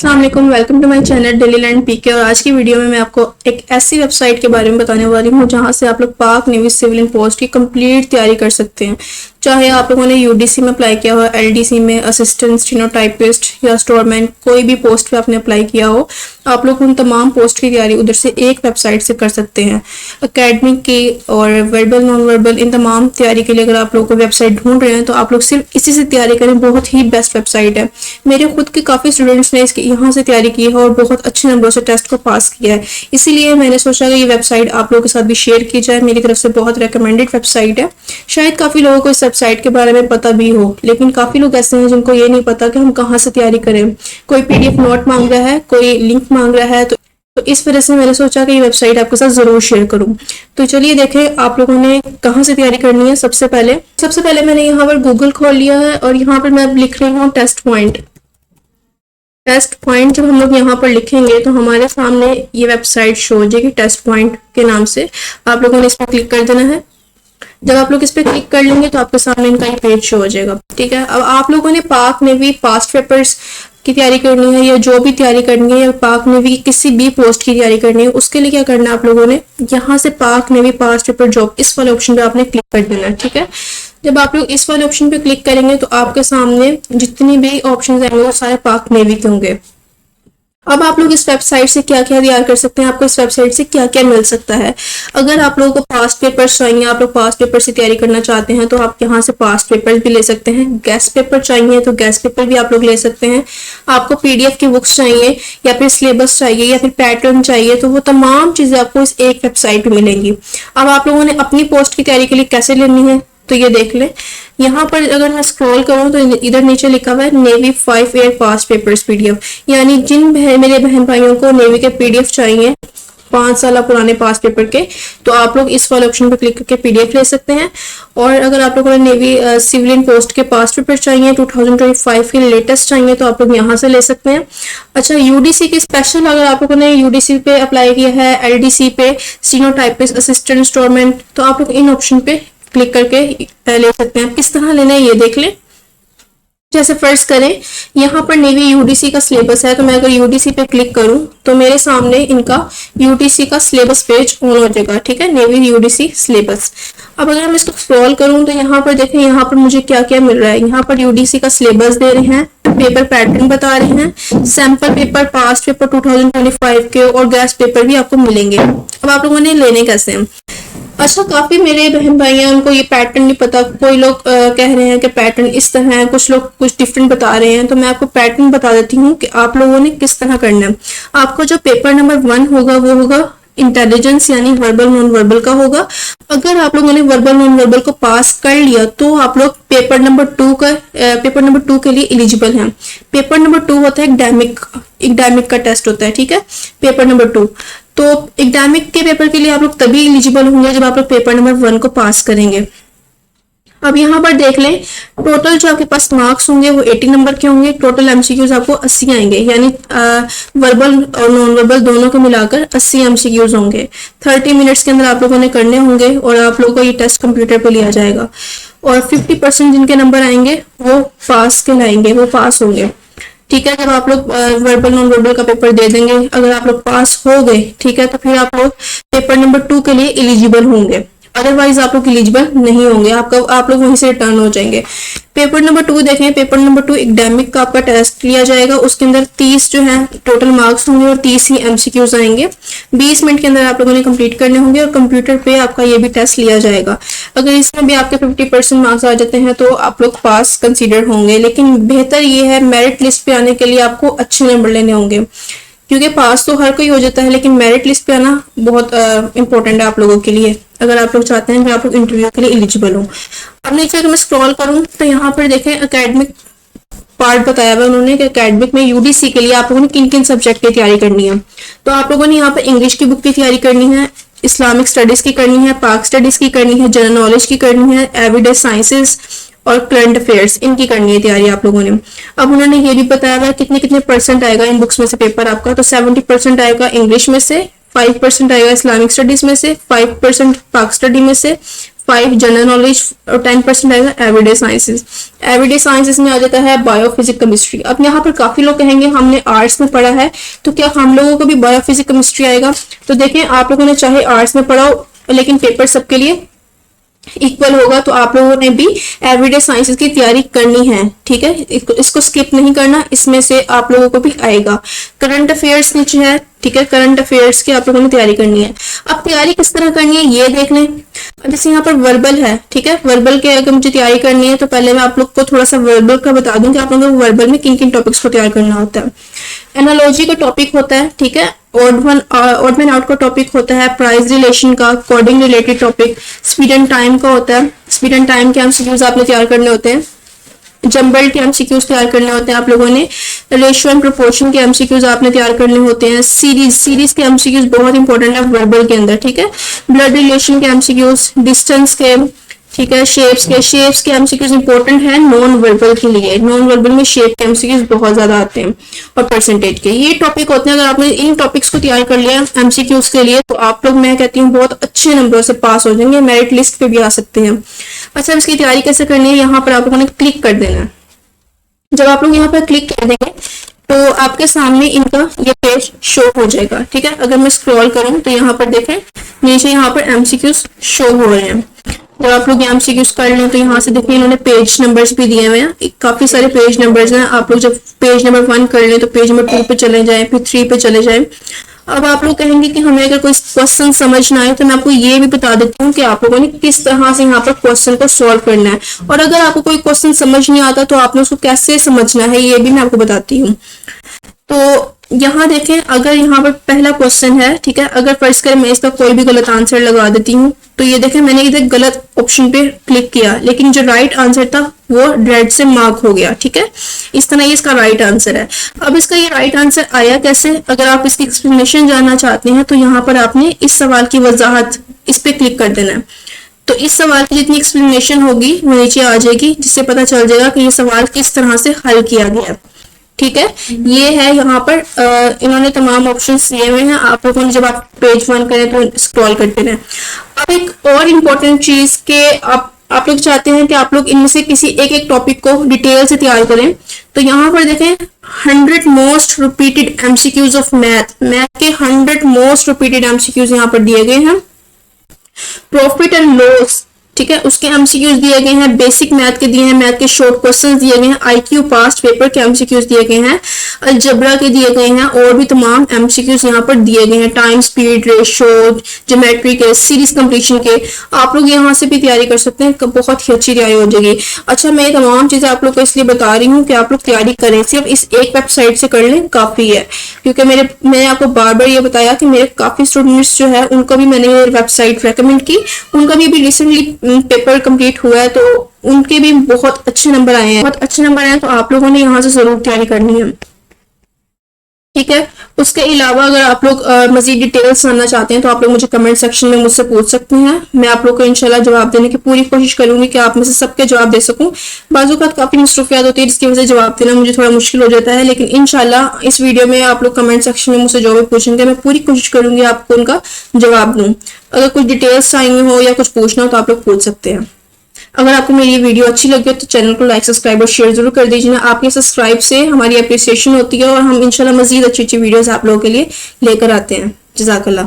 अस्सलाम वालेकुम, welcome to my channel daily learn PK. और आज की वीडियो में मैं आपको एक ऐसी वेबसाइट के बारे में बताने वाली हूँ जहाँ से आप लोग पाक नेवी सिविल एंड पोस्ट की कंप्लीट तैयारी कर सकते हैं। चाहे आप लोगों ने यूडीसी में अप्लाई किया हो, एलडीसी में असिस्टेंट स्टेनोटाइपिस्ट या स्टोरमैन, कोई भी पोस्ट पे आपने अप्लाई किया हो, आप लोग उन तमाम पोस्ट की तैयारी उधर से एक वेबसाइट से कर सकते हैं। एकेडमिक की और वर्बल नॉन वर्बल इन तमाम तैयारी के लिए अगर आप लोग को वेबसाइट ढूंढ रहे हैं तो आप लोग सिर्फ इसी से तैयारी करें। बहुत ही बेस्ट वेबसाइट है। मेरे खुद के काफ़ी स्टूडेंट्स ने इसकी यहाँ से तैयारी की है और बहुत अच्छे नंबरों से टेस्ट को पास किया है। इसीलिए मैंने सोचा कि ये वेबसाइट आप लोगों के साथ भी शेयर की जाए। मेरी तरफ से बहुत रिकमेंडेड वेबसाइट है। शायद काफ़ी लोगों को इस वेबसाइट के बारे में पता भी हो, लेकिन काफ़ी लोग ऐसे हैं जिनको ये नहीं पता कि हम कहाँ से तैयारी करें। कोई पीडीएफ नोट मांग रहा है, कोई लिंक मांग रहा है, तो इस वजह से मैंने सोचा कि ये वेबसाइट आपके साथ जरूर शेयर करूं। तो चलिए देखें आप लोगों ने कहाँ से तैयारी करनी है। सबसे पहले मैंने यहाँ पर गूगल खोल लिया है और यहाँ पर मैं लिख रही हूँ टेस्ट पॉइंट। जब हम लोग यहाँ पर लिखेंगे तो हमारे सामने ये वेबसाइट शो हो जाएगी टेस्ट पॉइंट के नाम से। आप लोगों ने इस पर क्लिक कर देना है। जब आप लोग इस पर क्लिक कर लेंगे तो आपके सामने इनका ये पेज शो हो जाएगा। ठीक है, अब आप लोगों ने पाक नेवी पास्ट पेपर्स की तैयारी करनी है या जो भी तैयारी करनी है, या पाक नेवी की किसी भी पोस्ट की तैयारी करनी है, उसके लिए क्या करना है, आप लोगों ने यहाँ से पाक नेवी पास्ट पेपर जॉब इस वाले ऑप्शन पे आपने क्लिक कर देना है। ठीक है, जब आप लोग इस वाले ऑप्शन पे क्लिक करेंगे तो आपके सामने जितनी भी ऑप्शन आएंगे वो सारे पाक नेवी के होंगे। अब आप लोग इस वेबसाइट से क्या क्या तैयार कर सकते हैं, आपको इस वेबसाइट से क्या क्या मिल सकता है। अगर आप लोगों को पास्ट पेपर्स चाहिए, आप लोग पास्ट पेपर से तैयारी करना चाहते हैं तो आप यहाँ से पास्ट पेपर्स भी ले सकते हैं। गेस्ट पेपर चाहिए तो गेस्ट पेपर भी आप लोग ले सकते हैं। आपको पीडीएफ की बुक्स चाहिए या फिर सिलेबस चाहिए या फिर पैटर्न चाहिए, तो वो तमाम चीजें आपको इस एक वेबसाइट पे मिलेंगी। अब आप लोगों ने अपनी पोस्ट की तैयारी के लिए कैसे लेनी है तो ये देख लें। यहाँ पर अगर मैं स्क्रॉल करूँ तो इधर नीचे लिखा हुआ है navy 5 year past papers PDF, यानी जिन मेरे बहन भाइयों को नेवी के पीडीएफ चाहिए 5 साल पुराने पास्ट पेपर के, तो आप लोग इस वाले ऑप्शन पर क्लिक करके पीडीएफ ले सकते हैं। और अगर आप लोगों ने नेवी सिविल एंड पोस्ट के पास्ट पेपर चाहिए 2025 के लेटेस्ट चाहिए तो आप लोग यहाँ से ले सकते हैं। अच्छा, यूडीसी की स्पेशल अगर आप लोगों ने यूडीसी पे अप्लाई किया है, एलडीसी पे स्टेनोटाइपिस्ट असिस्टेंट स्टोरमैन, तो आप लोग इन ऑप्शन पे क्लिक करके ले सकते हैं। किस तरह लेना है ये देख लें। जैसे फर्ज करें यहाँ पर नेवी यूडीसी का सिलेबस है, तो मैं अगर यूडीसी पे क्लिक करूं तो मेरे सामने इनका यूडीसी का सिलेबस पेज ऑन हो जाएगा। ठीक है, नेवी यूडीसी सिलेबस। अब अगर मैं इसको स्क्रॉल करूं तो यहाँ पर देखें, यहाँ पर मुझे क्या क्या मिल रहा है। यहाँ पर यूडीसी का सिलेबस दे रहे हैं, पेपर पैटर्न बता रहे हैं, सैंपल पेपर पास्ट पेपर 2025 के और गेस्ट पेपर भी आपको मिलेंगे। अब आप लोगों ने लेने कैसे हैं। अच्छा, काफी मेरे बहन भाई हैं उनको ये पैटर्न नहीं पता। कोई लोग कह रहे हैं कि पैटर्न इस तरह है, कुछ लोग कुछ डिफरेंट बता रहे हैं, तो मैं आपको पैटर्न बता देती हूँ कि आप लोगों ने किस तरह करना है। आपको जो पेपर नंबर 1 होगा वो होगा इंटेलिजेंस, यानी वर्बल नॉन वर्बल का होगा। अगर आप लोगों ने वर्बल नॉन वर्बल को पास कर लिया तो आप लोग पेपर नंबर 2 के लिए एलिजिबल हैं। पेपर नंबर 2 होता है एकेडमिक का टेस्ट होता है। ठीक है, पेपर नंबर 2। तो एकेडमिक के पेपर के लिए आप लोग तभी एलिजिबल होंगे जब आप लोग पेपर नंबर 1 को पास करेंगे। अब यहाँ पर देख लें, टोटल जो आपके पास मार्क्स होंगे वो 80 नंबर के होंगे। टोटल एमसीक्यूज आपको 80 आएंगे, यानी वर्बल और नॉन वर्बल दोनों को मिलाकर 80 एमसीक्यूज होंगे। 30 मिनट्स के अंदर आप लोगों ने करने होंगे और आप लोगों को ये टेस्ट कंप्यूटर पे लिया जाएगा। और 50% जिनके नंबर आएंगे वो पास कहलाएंगे, वो पास होंगे। ठीक है, जब आप लोग वर्बल नॉन वर्बल का पेपर दे देंगे, अगर आप लोग पास हो गए, ठीक है, तो फिर आप लोग पेपर नंबर 2 के लिए एलिजिबल होंगे। अदरवाइज आप लोग एलिजिबल नहीं होंगे, आप लोग वहीं से रिटर्न हो जाएंगे। पेपर नंबर 2 देखें, पेपर नंबर 2 एकेडमिक का आपका टेस्ट लिया जाएगा। उसके अंदर 30 जो है टोटल मार्क्स होंगे और 30 ही एमसीक्यूज आएंगे। 20 मिनट के अंदर आप लोगों ने कंप्लीट करने होंगे और कंप्यूटर पे आपका ये भी टेस्ट लिया जाएगा। अगर इसमें भी आपके 50% मार्क्स आ जाते हैं तो आप लोग पास कंसीडर होंगे, लेकिन बेहतर ये है मेरिट लिस्ट पे आने के लिए आपको अच्छे नंबर लेने होंगे, क्योंकि पास तो हर कोई हो जाता है लेकिन मेरिट लिस्ट पे आना बहुत इंपॉर्टेंट है आप लोगों के लिए, अगर आप लोग चाहते हैं कि आप लोग इंटरव्यू के लिए एलिजिबल हो। अब नीचे अगर मैं स्क्रॉल करूं तो यहाँ पर देखें एकेडमिक पार्ट बताया हुआ उन्होंने कि एकेडमिक में यूडीसी के लिए आप लोगों ने किन किन सब्जेक्ट की तैयारी करनी है। तो आप लोगों ने यहाँ पर इंग्लिश की बुक की तैयारी करनी है, इस्लामिक स्टडीज की करनी है, पाक स्टडीज की करनी है, जनरल नॉलेज की करनी है, एवरीडे साइंसेस और करंट अफेयर्स, इनकी करनी है तैयारी आप लोगों ने। अब उन्होंने ये भी बताया हुआ कितने परसेंट आएगा इन बुक्स में से पेपर आपका। तो 70% आएगा इंग्लिश में से, 5% आएगा इस्लामिक स्टडीज में से, 5% पाक स्टडी में से, 5 जनरल नॉलेज और 10% आएगा एवरीडे साइंसेस। एवरीडे साइंसेस में आ जाता है बायोफिजिक्स केमिस्ट्री। अब यहाँ पर काफी लोग कहेंगे हमने आर्ट्स में पढ़ा है तो क्या हम लोगों को भी बायोफिजिक्स केमिस्ट्री आएगा? तो देखें, आप लोगों ने चाहे आर्ट्स में पढ़ा हो लेकिन पेपर सबके लिए इक्वल होगा, तो आप लोगों ने भी एवरीडे साइंसेस की तैयारी करनी है, ठीक है। इसको स्किप नहीं करना, इसमें से आप लोगों को भी आएगा। करंट अफेयर्स नीचे है, ठीक है, करंट अफेयर्स की आप लोगों ने तैयारी करनी है। अब तैयारी किस तरह करनी है ये देख लें। जैसे यहाँ पर वर्बल है, ठीक है, वर्बल के अगर मुझे तैयारी करनी है तो पहले मैं आप लोग को थोड़ा सा वर्बल का बता दूं कि आप लोगों को वर्बल में किन किन टॉपिक्स को तैयार करना होता है। एनालॉजी का टॉपिक होता है, ठीक है, ऑड वन आउट का टॉपिक होता है, प्राइस रिलेशन का, coding related topic, speed and time का होता है। स्पीड एंड टाइम के एमसीक्यूज आपने तैयार करने होते हैं। जंबल के एमसीक्यूज तैयार करने होते हैं आप लोगों ने। रेशियो एंड प्रोपोर्शन के एमसीक्यूज आपने तैयार करने होते हैं। सीरीज के एमसीक्यूज बहुत इंपॉर्टेंट है वर्बल के अंदर, ठीक है। ब्लड रिलेशन के एमसीक्यूज, डिस्टेंस के, ठीक है, शेप्स के एमसीक्यूज इंपॉर्टेंट है नॉन वर्बल के लिए। नॉन वर्बल में शेप के एमसीक्यूज बहुत ज्यादा आते हैं और परसेंटेज के ये टॉपिक होते हैं। अगर आपने इन टॉपिक्स को तैयार कर लिया एमसीक्यूज के लिए तो आप लोग, मैं कहती हूँ, बहुत अच्छे नंबरों से पास हो जाएंगे, मेरिट लिस्ट पे भी आ सकते हैं। अच्छा, इसकी तैयारी कैसे करनी है? यहाँ पर आप लोगों ने क्लिक कर देना है। जब आप लोग यहाँ पर क्लिक कर देंगे तो आपके सामने इनका ये पेज शो हो जाएगा, ठीक है। अगर मैं स्क्रॉल करूं तो यहाँ पर देखें नीचे यहाँ पर एमसीक्यूज शो हो रहे हैं। जब आप लोग एमसीक्यूज कर लें तो यहाँ से देखिए इन्होंने पेज नंबर्स भी दिए हुए हैं, काफी सारे पेज नंबर्स हैं। आप लोग जब पेज नंबर 1 कर लें तो पेज नंबर 2 पे चले जाएं, फिर 3 पे चले जाएं। अब आप लोग कहेंगे कि हमें अगर कोई क्वेश्चन समझ ना आए तो मैं आपको ये भी बता देती हूँ कि आप लोगों ने किस तरह से यहाँ पर क्वेश्चन को सॉल्व करना है। और अगर आपको कोई क्वेश्चन समझ नहीं आता तो आपने उसको कैसे समझना है ये भी मैं आपको बताती हूँ। तो यहाँ देखें, अगर यहाँ पर पहला क्वेश्चन है, ठीक है, अगर फर्ज करें मैं इसका कोई भी गलत आंसर लगा देती हूँ तो ये देखें मैंने इधर गलत ऑप्शन पे क्लिक किया लेकिन जो राइट आंसर था वो रेड से मार्क हो गया, ठीक है। इस तरह ये इसका राइट आंसर है। अब इसका ये राइट आंसर आया कैसे? अगर आप इसकी एक्सप्लेनेशन जानना चाहते हैं तो यहाँ पर आपने इस सवाल की वजाहत इस पे क्लिक कर देना है। तो इस सवाल की जितनी एक्सप्लेनेशन होगी वो नीचे आ जाएगी, जिससे पता चल जाएगा कि ये सवाल किस तरह से हल किया गया, ठीक है। ये है यहाँ पर इन्होंने तमाम ऑप्शंस दिए हुए हैं। आप लोगों ने जब आप पेज 1 करें तो स्क्रॉल करते रहें। अब एक और इम्पोर्टेंट चीज के आप लोग चाहते हैं कि आप लोग इनमें से किसी एक टॉपिक को डिटेल से तैयार करें तो यहाँ पर देखें 100 most repeated MCQs of math के 100 मोस्ट रिपीटेड एमसीक्यूज यहाँ पर दिए गए हैं। प्रॉफिट एंड लॉस, ठीक है, उसके एमसीक्यूज दिए गए हैं। बेसिक मैथ के दिए हैं, मैथ के शॉर्ट क्वेश्चंस दिए गए हैं। आईक्यू पास्ट पेपर के एमसीक्यूज दिए गए हैं। अलजेब्रा के दिए गए हैं और भी तमाम एमसीक्यूज यहाँ पर दिए गए हैं। टाइम, स्पीड, रेशियो, ज्योमेट्री के, सीरीज कंप्लीशन के आप लोग यहाँ से भी तैयारी कर सकते हैं, बहुत ही अच्छी तैयारी हो जाएगी। अच्छा, मैं ये तमाम चीजें आप लोग को इसलिए बता रही हूँ कि आप लोग तैयारी करें, सिर्फ इस एक वेबसाइट से कर लें काफी है, क्योंकि मैंने आपको बार बार ये बताया कि मेरे काफी स्टूडेंट्स जो है उनको भी मैंने ये वेबसाइट रेकमेंड की, उनका भी रिसेंटली पेपर कंप्लीट हुआ है तो उनके भी बहुत अच्छे नंबर आए हैं, बहुत अच्छे नंबर आए हैं। तो आप लोगों ने यहाँ से जरूर तैयारी करनी है, ठीक है। उसके अलावा अगर आप लोग मजीद डिटेल्स जानना चाहते हैं तो आप लोग मुझे कमेंट सेक्शन में मुझसे पूछ सकते हैं। मैं आप लोग को इंशाल्लाह जवाब देने की पूरी कोशिश करूंगी कि आप में से सबके जवाब दे सकूं। बाजू का काफी मसरूफियात होती है जिसकी वजह से जवाब देना मुझे थोड़ा मुश्किल हो जाता है, लेकिन इंशाल्लाह इस वीडियो में आप लोग कमेंट सेक्शन में मुझसे जो भी पूछेंगे मैं पूरी कोशिश करूंगी आपको उनका जवाब दूं। अगर कुछ डिटेल्स चाहिए हो या कुछ पूछना हो तो आप लोग पूछ सकते हैं। अगर आपको मेरी वीडियो अच्छी लगी हो तो चैनल को लाइक, सब्सक्राइब और शेयर जरूर कर दीजिए। आपके सब्सक्राइब से हमारी अप्रिसिएशन होती है और हम इंशाल्लाह मजीद अच्छी अच्छी वीडियोस आप लोगों के लिए लेकर आते हैं। जज़ाकल्लाह।